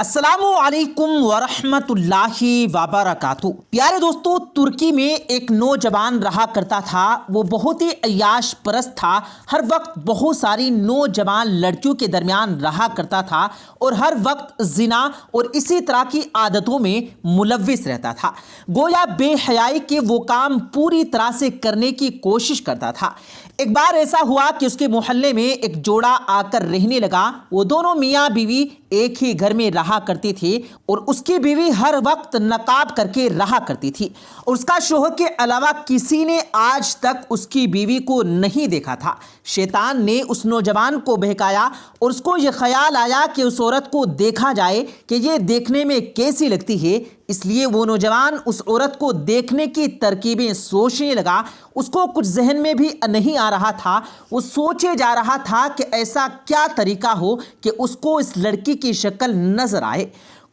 السلام علیکم ورحمۃ اللہ وبرکاتہ۔ پیارے دوستو، ترکی میں ایک نوجوان رہا کرتا تھا۔ وہ بہت ہی عیاش پرست تھا، ہر وقت بہت ساری نوجوان لڑکیوں کے درمیان رہا کرتا تھا اور ہر وقت زنا اور اسی طرح کی عادتوں میں ملوث رہتا تھا۔ گویا بے حیائی کے وہ کام پوری طرح سے کرنے کی کوشش کرتا تھا۔ ایک بار ایسا ہوا کہ اس کے محلے میں ایک جوڑا آ کر رہنے لگا۔ وہ دونوں میاں بیوی ایک ہی گھر میں رہا کرتی تھی اور اس کی بیوی ہر وقت نقاب کر کے رہا کرتی تھی اور اس کا شوہر کے علاوہ کسی نے آج تک اس کی بیوی کو نہیں دیکھا تھا۔ شیطان نے اس نوجوان کو بہکایا اور اس کو یہ خیال آیا کہ اس عورت کو دیکھا جائے کہ یہ دیکھنے میں کیسی لگتی ہے۔ اس لیے وہ نوجوان اس عورت کو دیکھنے کی ترکیبیں سوچنے لگا۔ اس کو کچھ ذہن میں بھی نہیں آ رہا تھا۔ وہ سوچے جا رہا تھا کہ ایسا کیا طریقہ ہو کہ اس کو اس لڑکی کی شکل نظر آئے۔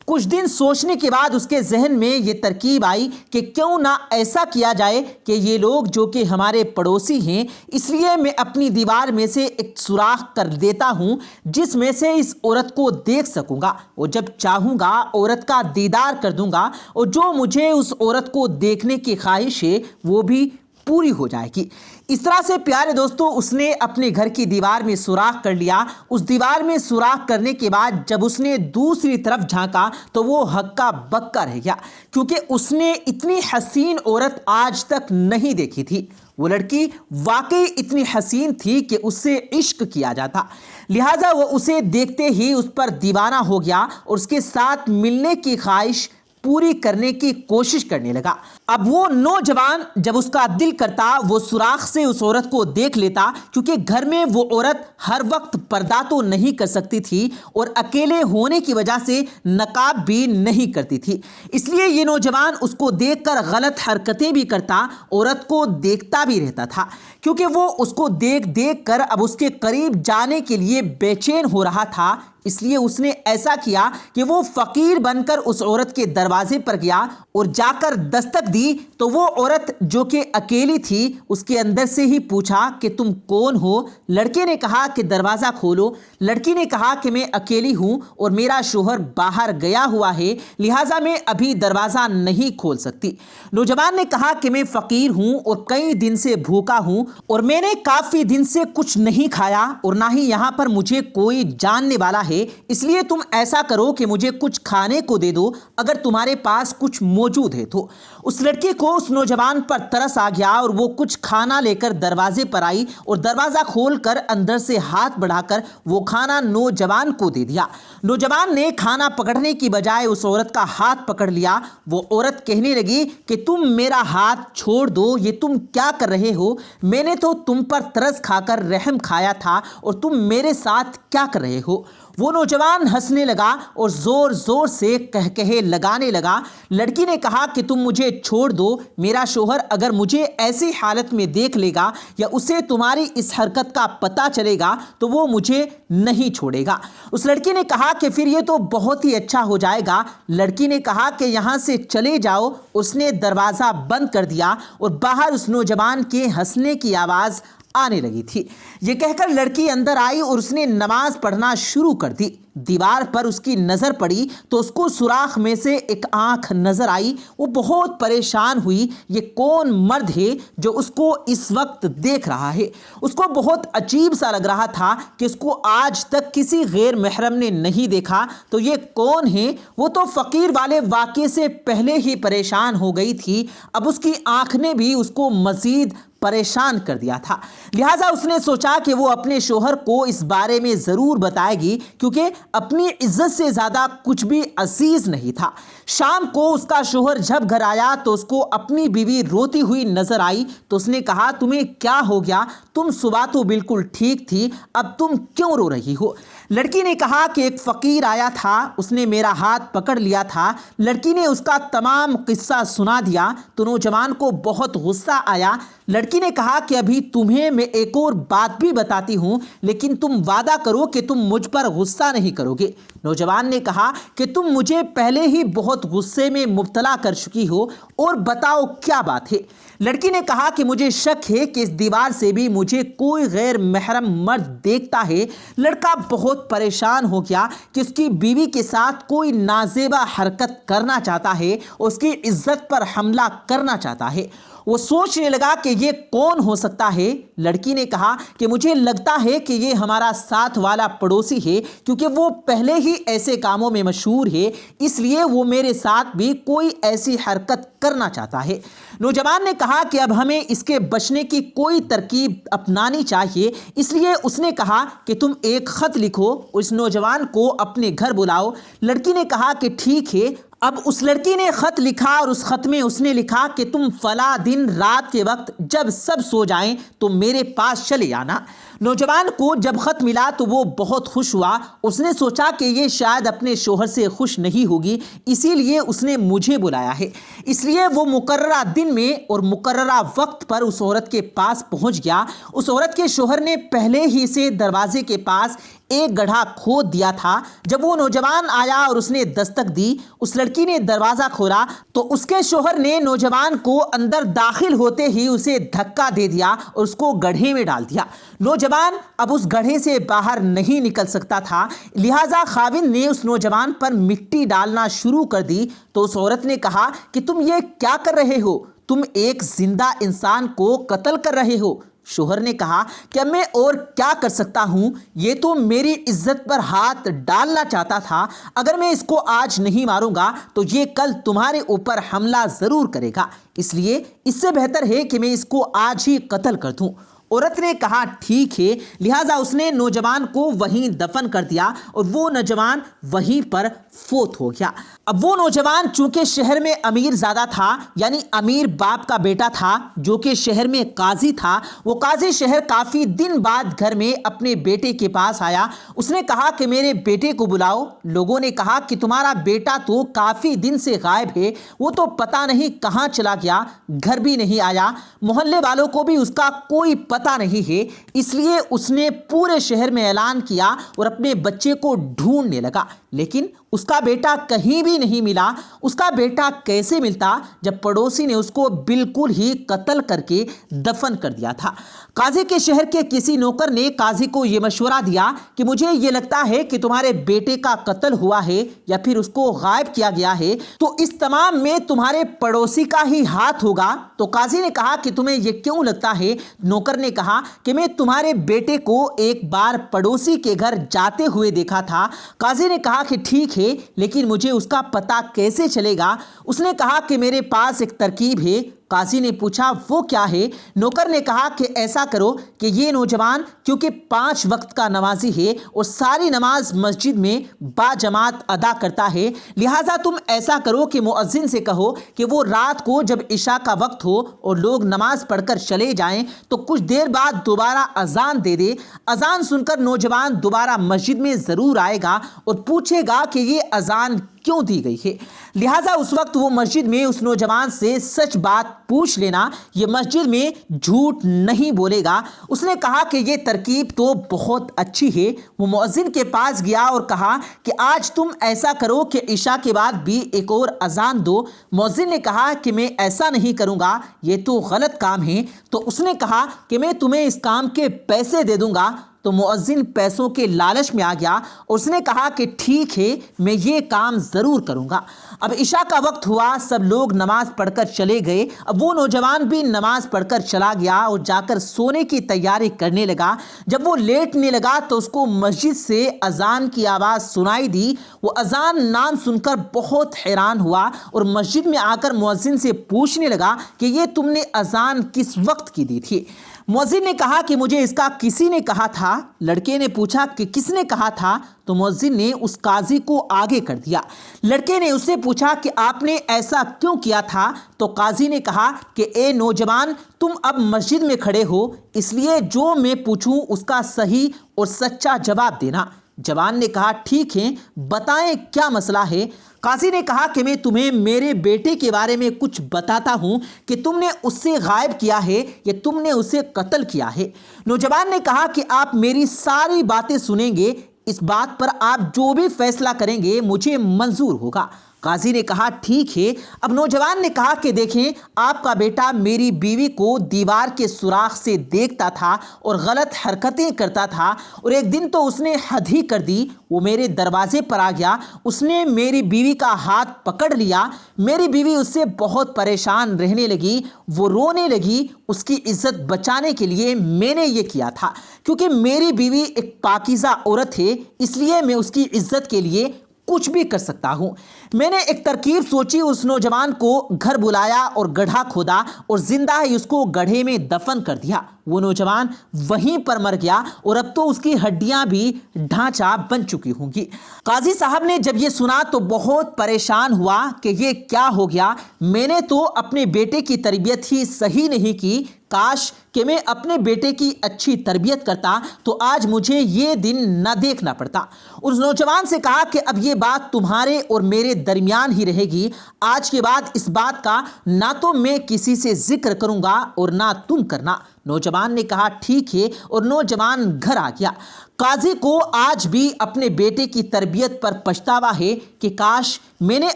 کچھ دن سوچنے کے بعد اس کے ذہن میں یہ ترکیب آئی کہ کیوں نہ ایسا کیا جائے کہ یہ لوگ جو کہ ہمارے پڑوسی ہیں، اس لیے میں اپنی دیوار میں سے ایک سوراخ کر دیتا ہوں جس میں سے اس عورت کو دیکھ سکوں گا، اور جب چاہوں گا عورت کا دیدار کر دوں گا اور جو مجھے اس عورت کو دیکھنے کی خواہش ہے وہ بھی پوری ہو جائے گی۔ اس طرح سے پیارے دوستو اس نے اپنے گھر کی دیوار میں سوراخ کر لیا۔ اس دیوار میں سوراخ کرنے کے بعد جب اس نے دوسری طرف جھانکا تو وہ ہکا بکا رہ گیا، کیونکہ اس نے اتنی حسین عورت آج تک نہیں دیکھی تھی۔ وہ لڑکی واقعی اتنی حسین تھی کہ اس سے عشق کیا جاتا، لہٰذا وہ اسے دیکھتے ہی اس پر دیوانہ ہو گیا اور اس کے ساتھ ملنے کی خواہش پوری کرنے کی کوشش کرنے لگا۔ اب وہ نوجوان جب اس کا دل کرتا وہ سوراخ سے اس عورت کو دیکھ لیتا، کیونکہ گھر میں وہ عورت ہر وقت پردہ تو نہیں کر سکتی تھی اور اکیلے ہونے کی وجہ سے نقاب بھی نہیں کرتی تھی۔ اس لیے یہ نوجوان اس کو دیکھ کر غلط حرکتیں بھی کرتا، عورت کو دیکھتا بھی رہتا تھا، کیونکہ وہ اس کو دیکھ دیکھ کر اب اس کے قریب جانے کے لیے بے چین ہو رہا تھا۔ اس لیے اس نے ایسا کیا کہ وہ فقیر بن کر اس عورت کے دروازے پر گیا اور جا کر دستک دی تو وہ عورت جو کہ اکیلی تھی اس کے اندر سے ہی پوچھا کہ تم کون ہو؟ لڑکے نے کہا کہ دروازہ کھولو۔ لڑکی نے کہا کہ میں اکیلی ہوں اور میرا شوہر باہر گیا ہوا ہے، لہٰذا میں ابھی دروازہ نہیں کھول سکتی۔ نوجوان نے کہا کہ میں فقیر ہوں اور کئی دن سے بھوکا ہوں اور میں نے کافی دن سے کچھ نہیں کھایا اور نہ ہی یہاں پر مجھے کوئی جاننے والا ہے، اس لیے تم ایسا کرو کہ مجھے کچھ کھانے کو دے دو اگر تمہارے پاس کچھ موجود ہے تو۔ اس لڑکی کو اس نوجوان پر ترس آ گیا اور وہ کچھ کھانا لے کر دروازے پر آئی اور دروازہ کھول کر اندر سے ہاتھ بڑھا کر وہ کھانا نوجوان کو دے دیا۔ نوجوان نے کھانا پکڑنے کی بجائے اس عورت کا ہاتھ پکڑ لیا۔ وہ عورت کہنے لگی کہ تم میرا ہاتھ چھوڑ دو، یہ تم کیا کر رہے ہو؟ میں نے تو تم پر ترس کھا کر رحم کھایا تھا اور تم میرے ساتھ کیا کر رہے ہو؟ وہ نوجوان ہنسنے لگا اور زور زور سے کہے لگانے لگا۔ لڑکی نے کہا کہ تم مجھے چھوڑ دو، میرا شوہر اگر مجھے ایسی حالت میں دیکھ لے گا یا اسے تمہاری اس حرکت کا پتہ چلے گا تو وہ مجھے نہیں چھوڑے گا۔ اس لڑکی نے کہا کہ پھر یہ تو بہت ہی اچھا ہو جائے گا۔ لڑکی نے کہا کہ یہاں سے چلے جاؤ۔ اس نے دروازہ بند کر دیا اور باہر اس نوجوان کے ہنسنے کی آواز آنے لگی تھی۔ یہ کہہ کر لڑکی اندر آئی اور اس نے نماز پڑھنا شروع کر دی۔ دیوار پر اس کی نظر پڑی تو اس کو سوراخ میں سے ایک آنکھ نظر آئی۔ وہ بہت پریشان ہوئی، یہ کون مرد ہے جو اس کو اس وقت دیکھ رہا ہے؟ اس کو بہت عجیب سا لگ رہا تھا کہ اس کو آج تک کسی غیر محرم نے نہیں دیکھا، تو یہ کون ہے؟ وہ تو فقیر والے واقعے سے پہلے ہی پریشان ہو گئی تھی، اب اس کی آنکھ نے بھی اس کو مزید پریشان کر دیا تھا۔ لہٰذا اس نے سوچا کہ وہ اپنے شوہر کو اس بارے میں ضرور بتائے گی، کیونکہ اپنی عزت سے زیادہ کچھ بھی عزیز نہیں تھا۔ شام کو اس کا شوہر جب گھر آیا تو اس کو اپنی بیوی روتی ہوئی نظر آئی، تو اس نے کہا تمہیں کیا ہو گیا؟ تم صبح تو بالکل ٹھیک تھی، اب تم کیوں رو رہی ہو؟ لڑکی نے کہا کہ ایک فقیر آیا تھا، اس نے میرا ہاتھ پکڑ لیا تھا۔ لڑکی نے اس کا تمام قصہ سنا دیا تو نوجوان کو بہت غصہ آیا۔ لڑکی نے کہا کہ ابھی تمہیں میں ایک اور بات بھی بتاتی ہوں، لیکن تم وعدہ کرو کہ تم مجھ پر غصہ نہیں کرو گے۔ نوجوان نے کہا کہ تم مجھے پہلے ہی بہت غصے میں مبتلا کر چکی ہو، اور بتاؤ کیا بات ہے؟ لڑکی نے کہا کہ مجھے شک ہے کہ اس دیوار سے بھی مجھے کوئی غیر محرم مرد دیکھتا ہے۔ لڑکا بہت بہت پریشان ہو گیا کہ اس کی بیوی کے ساتھ کوئی نازیبا حرکت کرنا چاہتا ہے، اس کی عزت پر حملہ کرنا چاہتا ہے۔ وہ سوچنے لگا کہ یہ کون ہو سکتا ہے۔ لڑکی نے کہا کہ مجھے لگتا ہے کہ یہ ہمارا ساتھ والا پڑوسی ہے، کیونکہ وہ پہلے ہی ایسے کاموں میں مشہور ہے، اس لیے وہ میرے ساتھ بھی کوئی ایسی حرکت کرنا چاہتا ہے۔ نوجوان نے کہا کہ اب ہمیں اس کے بچنے کی کوئی ترکیب اپنانی چاہیے، اس لیے اس نے کہا کہ تم ایک خط لکھو، اس نوجوان کو اپنے گھر بلاؤ۔ لڑکی نے کہا کہ ٹھیک ہے۔ اب اس لڑکی نے خط لکھا اور اس خط میں اس نے لکھا کہ تم فلاں دن رات کے وقت جب سب سو جائیں تو میرے پاس چلے آنا۔ نوجوان کو جب خط ملا تو وہ بہت خوش ہوا۔ اس نے سوچا کہ یہ شاید اپنے شوہر سے خوش نہیں ہوگی، اسی لیے اس نے مجھے بلایا ہے۔ اس لیے وہ مقررہ دن میں اور مقررہ وقت پر اس عورت کے پاس پہنچ گیا۔ اس عورت کے شوہر نے پہلے ہی سے دروازے کے پاس ایک گڑھا کھود دیا تھا۔ جب وہ نوجوان آیا اور اس نے دستک دی، اس لڑکی نے دروازہ کھولا تو اس کے شوہر نے نوجوان کو اندر داخل ہوتے ہی اسے دھکا دے دیا اور اس کو گڑھے میں ڈال دیا۔ نوجوان اب اس گڑھے سے باہر نہیں نکل سکتا تھا، لہٰذا خاوند نے اس نوجوان پر مٹی ڈالنا شروع کر دی۔ تو اس عورت نے کہا کہ تم یہ کیا کر رہے ہو؟ تم ایک زندہ انسان کو قتل کر رہے ہو۔ شوہر نے کہا کہ میں اور کیا کر سکتا ہوں، یہ تو میری عزت پر ہاتھ ڈالنا چاہتا تھا۔ اگر میں اس کو آج نہیں ماروں گا تو یہ کل تمہارے اوپر حملہ ضرور کرے گا، اس لیے اس سے بہتر ہے کہ میں اس کو آج ہی قتل کر دوں۔ عورت نے کہا ٹھیک ہے، لہٰذا اس نے نوجوان کو وہیں دفن کر دیا اور وہ نوجوان وہیں پر فوت ہو گیا۔ اب وہ نوجوان چونکہ شہر میں امیر زادہ تھا، یعنی امیر باپ کا بیٹا تھا جو کہ شہر میں قاضی تھا، وہ قاضی شہر کافی دن بعد گھر میں اپنے بیٹے کے پاس آیا۔ اس نے کہا کہ میرے بیٹے کو بلاؤ۔ لوگوں نے کہا کہ تمہارا بیٹا تو کافی دن سے غائب ہے، وہ تو پتہ نہیں کہاں چلا گیا، گھر بھی نہیں آیا، محلے والوں کو بھی اس کا کوئی پتہ نہیں ہے۔ اس لیے اس نے پورے شہر میں اعلان کیا اور اپنے بچے کو ڈھونڈنے لگا، لیکن اس کا بیٹا کہیں بھی نہیں ملا۔ اس کا بیٹا کیسے ملتا جب پڑوسی نے اس کو بالکل ہی قتل کر کے دفن کر دیا تھا۔ قاضی کے شہر کے کسی نوکر نے قاضی کو یہ مشورہ دیا کہ مجھے یہ لگتا ہے کہ تمہارے بیٹے کا قتل ہوا ہے یا پھر اس کو غائب کیا گیا ہے، تو اس تمام میں تمہارے پڑوسی کا ہی ہاتھ ہوگا۔ تو قاضی نے کہا کہ تمہیں یہ کیوں لگتا ہے؟ نوکر نے کہا کہ میں تمہارے بیٹے کو ایک بار پڑوسی کے گھر جاتے ہوئے دیکھا تھا۔ قاضی نے کہا کہ ٹھیک ہے، لیکن مجھے اس کا پتہ کیسے چلے گا؟ اس نے کہا کہ میرے پاس ایک ترکیب ہے۔ قاضی نے پوچھا وہ کیا ہے؟ نوکر نے کہا کہ ایسا کرو کہ یہ نوجوان کیونکہ 5 وقت کا نمازی ہے اور ساری نماز مسجد میں با جماعت ادا کرتا ہے، لہٰذا تم ایسا کرو کہ مؤذن سے کہو کہ وہ رات کو جب عشاء کا وقت ہو اور لوگ نماز پڑھ کر چلے جائیں تو کچھ دیر بعد دوبارہ اذان دے دے۔ اذان سن کر نوجوان دوبارہ مسجد میں ضرور آئے گا اور پوچھے گا کہ یہ اذان کیوں دی گئی ہے، لہٰذا اس وقت وہ مسجد میں اس نوجوان سے سچ بات پوچھ لینا، یہ مسجد میں جھوٹ نہیں بولے گا۔ اس نے کہا کہ یہ ترکیب تو بہت اچھی ہے۔ وہ مؤذن کے پاس گیا اور کہا کہ آج تم ایسا کرو کہ عشاء کے بعد بھی ایک اور اذان دو۔ مؤذن نے کہا کہ میں ایسا نہیں کروں گا، یہ تو غلط کام ہے۔ تو اس نے کہا کہ میں تمہیں اس کام کے پیسے دے دوں گا۔ تو مؤذن پیسوں کے لالچ میں آ گیا اور اس نے کہا کہ ٹھیک ہے، میں یہ کام ضرور کروں گا۔ اب عشاء کا وقت ہوا، سب لوگ نماز پڑھ کر چلے گئے۔ اب وہ نوجوان بھی نماز پڑھ کر چلا گیا اور جا کر سونے کی تیاری کرنے لگا۔ جب وہ لیٹنے لگا تو اس کو مسجد سے اذان کی آواز سنائی دی۔ وہ اذان نام سن کر بہت حیران ہوا اور مسجد میں آ کر مؤذن سے پوچھنے لگا کہ یہ تم نے اذان کس وقت کی دی تھی؟ مؤذن نے کہا کہ مجھے اس کا کسی نے کہا تھا۔ لڑکے نے پوچھا کہ کس نے کہا تھا؟ تو مؤذن نے اس قاضی کو آگے کر دیا۔ لڑکے نے اس سے پوچھا کہ آپ نے ایسا کیوں کیا تھا؟ تو قاضی نے کہا کہ اے نوجوان، تم اب مسجد میں کھڑے ہو، اس لیے جو میں پوچھوں اس کا صحیح اور سچا جواب دینا۔ جوان نے کہا ٹھیک ہے، بتائیں کیا مسئلہ ہے؟ قاضی نے کہا کہ میں تمہیں میرے بیٹے کے بارے میں کچھ بتاتا ہوں کہ تم نے اس سے غائب کیا ہے یا تم نے اسے قتل کیا ہے۔ نوجوان نے کہا کہ آپ میری ساری باتیں سنیں گے، اس بات پر آپ جو بھی فیصلہ کریں گے مجھے منظور ہوگا۔ قاضی نے کہا ٹھیک ہے۔ اب نوجوان نے کہا کہ دیکھیں آپ کا بیٹا میری بیوی کو دیوار کے سوراخ سے دیکھتا تھا اور غلط حرکتیں کرتا تھا، اور ایک دن تو اس نے حد ہی کر دی، وہ میرے دروازے پر آ گیا، اس نے میری بیوی کا ہاتھ پکڑ لیا، میری بیوی اس سے بہت پریشان رہنے لگی، وہ رونے لگی، اس کی عزت بچانے کے لیے میں نے یہ کیا تھا، کیونکہ میری بیوی ایک پاکیزہ عورت ہے، اس لیے میں اس کی عزت کے لیے کچھ بھی کر سکتا ہوں۔ میں نے ایک ترکیب سوچی، اس نوجوان کو گھر بلایا اور گڑھا کھودا اور زندہ ہی اس کو گڑھے میں دفن کر دیا۔ وہ نوجوان وہیں پر مر گیا اور اب تو اس کی ہڈیاں بھی ڈھانچہ بن چکی ہوں گی۔ قاضی صاحب نے جب یہ سنا تو بہت پریشان ہوا کہ یہ کیا ہو گیا، میں نے تو اپنے بیٹے کی تربیت ہی صحیح نہیں کی، کاش کہ میں اپنے بیٹے کی اچھی تربیت کرتا تو آج مجھے یہ دن نہ دیکھنا پڑتا۔ اس نوجوان سے کہا کہ اب یہ بات تمہارے اور میرے درمیان ہی رہے گی، آج کے بعد اس بات کا نہ تو میں کسی سے ذکر کروں گا اور نہ تم کرنا۔ نوجوان نے کہا ٹھیک ہے، اور نوجوان گھر آ گیا۔ قاضی کو آج بھی اپنے بیٹے کی تربیت پر پچھتاوا ہے کہ کاش میں نے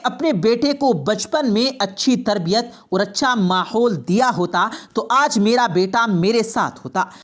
اپنے بیٹے کو بچپن میں اچھی تربیت اور اچھا ماحول دیا ہوتا تو آج میرا بیٹا میرے ساتھ ہوتا۔